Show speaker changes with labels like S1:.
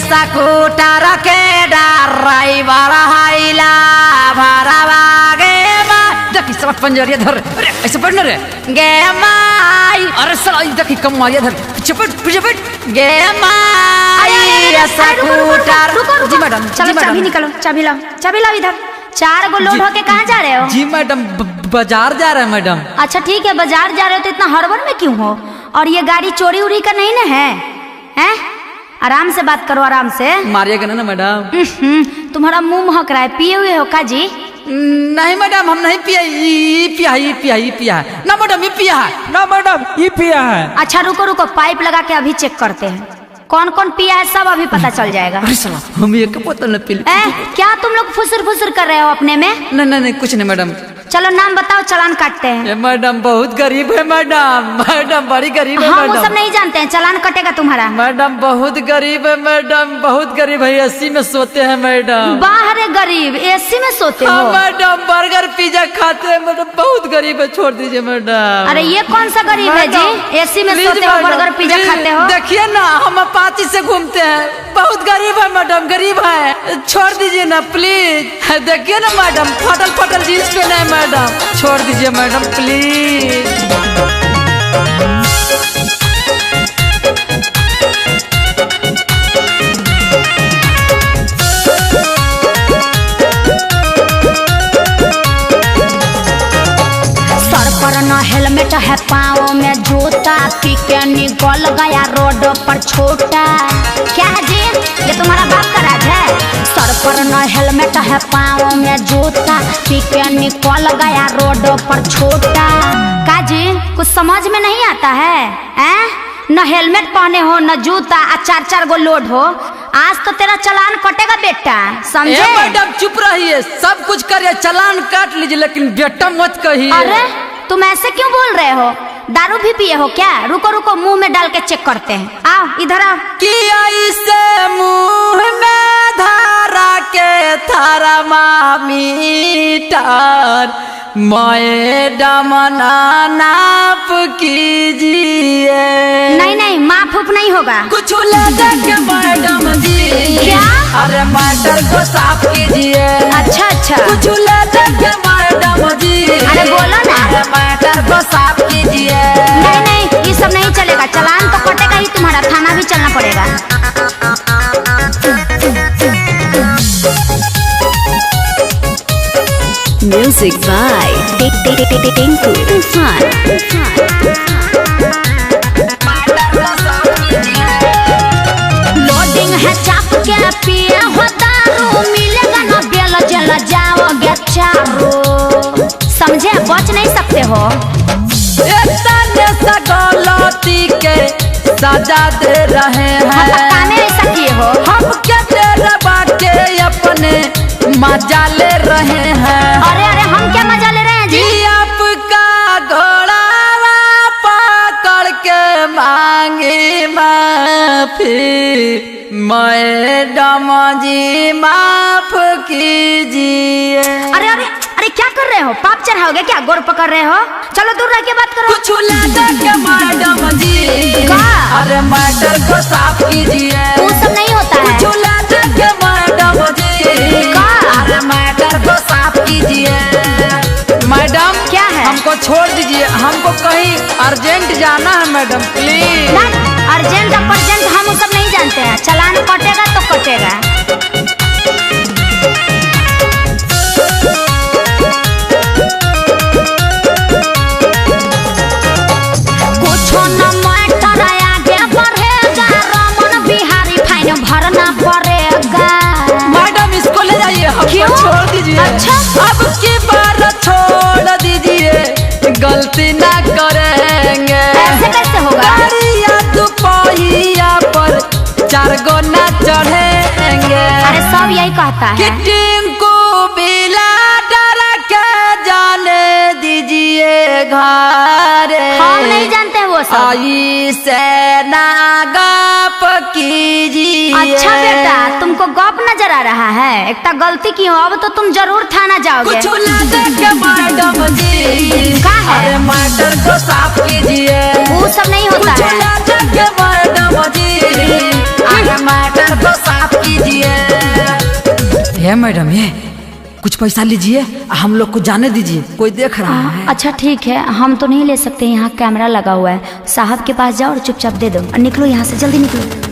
S1: Scooter के driver हाइला भरवा गे देखी सब पंजरिया धर अरे ऐसे पढ़ना रे गे माई अरे साला देखी कमाइया धर चपट गे माई स्कूटर
S2: जी मैडम चलो चाबी निकालो चाबी लाओ इधर। 4 गो लोड होके कहाँ जा रहे हो?
S1: जी मैडम बाजार जा रहे हैं मैडम।
S2: अच्छा ठीक है बाजार जा रहे हो तो इतना हड़बड़ में क्यों हो? और ये गाड़ी चोरी उरी का नहीं ना है? हैं? आराम से बात करो आराम से।
S1: मारिएगा ना मैडम।
S2: तुम्हारा मुंह महक रहा है, पिए हुए हो का जी?
S1: नहीं मैडम हम नहीं पिया ना मैडम ये पिया है
S3: ना मैडम ये पिया है।
S2: अच्छा रुको पाइप लगा के अभी चेक करते हैं कौन कौन पिया है, सब अभी पता चल जाएगा।
S1: अरे साला हम ये क्या पता नहीं पी
S2: क्या तुम लोग फुसर कर रहे हो अपने में?
S1: नहीं कुछ नहीं मैडम।
S2: चलो नाम बताओ चालान काटते हैं।
S1: मैडम बहुत गरीब है मैडम बड़ी गरीब है
S2: हम
S1: मैडम।
S2: वो सब नहीं जानते हैं, चालान कटेगा तुम्हारा।
S1: मैडम बहुत गरीब है मैडम, बहुत गरीब है, एसी में सोते हैं मैडम।
S2: बाहर गरीब एसी में सोते हो?
S1: मैडम बर्गर पिज्जा खाते हैं मैडम, बहुत गरीब है, छोड़ दीजिए मैडम।
S2: अरे ये कौन सा गरीब है जी, एसी में सोते हो बर्गर पिज्जा खाते हो?
S1: देखिए ना हम अपाची से घूमते हैं, बहुत गरीब है मैडम, गरीब है, छोड़ दीजिए ना प्लीज। देखिए ना मैडम फटल जींस पहने है मैडम, छोड़ दीजिए मैडम प्लीज।
S2: न हेलमेट है पाँव में जूता, पी के निकल गया रोड पर छोटा। क्या है जी ये तुम्हारा बाप का राज है? सर पर न हेलमेट है पाँव में जूता, पी के निकल गया रोड पर छोटा। का जी कुछ समझ में नहीं आता है? न हेलमेट पहने हो न जूता, 4 गो लोड हो, आज तो तेरा चालान कटेगा बेटा, समझे?
S1: मैडम चुप रहिए, सब कुछ करिए, चालान काट लीजिए, लेकिन बेटा मत कहिए।
S2: अरे तुम ऐसे क्यों बोल रहे हो? दारू भी पिए हो क्या? रुको मुंह में डाल के चेक करते हैं। आओ इधर आओ।
S1: किया इसे मुंह में धारा के थारा मीटर मैडम नाप कीजिए।
S2: नहीं माफ नहीं होगा।
S1: कुछ ले के मैडम जी।
S2: क्या?
S1: अरे मैटर को साफ कीजिए।
S2: अच्छा
S1: कुछ ले के मैडम जी।
S2: अरे बोलो ना।
S1: अरे मैटर को साफ कीजिए।
S2: नहीं ये सब नहीं चलेगा, चालान तो कटेगा ही तुम्हारा, थाना भी चलना पड़ेगा।
S4: Music by Tinku Tufan।
S2: Loading है चाप के पिए हो दारू, मिलेगा ना बेल जल जाओगे चारो, समझे? बच नहीं सकते हो।
S1: गलती के सजा दे रहे हैं,
S2: ऐसा किए हो?
S1: हम क्या तेरे बाके अपने मजा ले रहे हैं।
S2: अरे हम क्या मजा ले रहे हैं जी?
S1: आपका घोड़ा पकड़ के मांगी माफी, मैडम जी माफ कीजिए।
S2: अरे क्या कर रहे हो? पाप चढ़ाओगे क्या? गोर पकड़ रहे हो? चलो दूर रह के बात करो।
S1: कुछ के मैडम जी। अरे मैटर को साफ कीजिए।
S2: वो सब नहीं होता है।
S1: कुछ के मैडम जी। अरे मैटर को साफ कीजिए। मैडम
S2: क्या है?
S1: हमको छोड़ दीजिए, हमको कहीं अर्जेंट जाना है मैडम प्लीज।
S2: अर्जेंट हम वो सब नहीं जानते हैं, चालान कटेगा तो कटेगा।
S1: छोड़ दीजिए।
S2: अच्छा
S1: अब की बार छोड़ दीजिए, गलती ना करेंगे।
S2: ऐसे कैसे होगा?
S1: दुपहिया पर 4 गो ना चढ़ेंगे।
S2: अरे सब यही कहता है।
S1: टिंकू बिला डर के जाने दीजिए घर,
S2: हम नहीं जानते हैं वो सब।
S1: आई से ना गप कीजिए।
S2: अच्छा बेटा तुमको गप नजर आ रहा है, एक तो गलती की हो, अब तो तुम जरूर थाना जाओगे।
S1: कुछ के मैडम जी।
S2: क्या है?
S1: अरे मैटर को साफ कीजिए।
S2: वो सब नहीं होता है।
S1: के मैडम जी। अरे मैटर को ये मैडम ये कुछ पैसा लीजिए, हम लोग को जाने दीजिए, कोई देख रहा है।
S2: अच्छा ठीक है, हम तो नहीं ले सकते, यहाँ कैमरा लगा हुआ है। साहब के पास जाओ और चुपचाप दे दो और निकलो यहाँ से, जल्दी निकलो।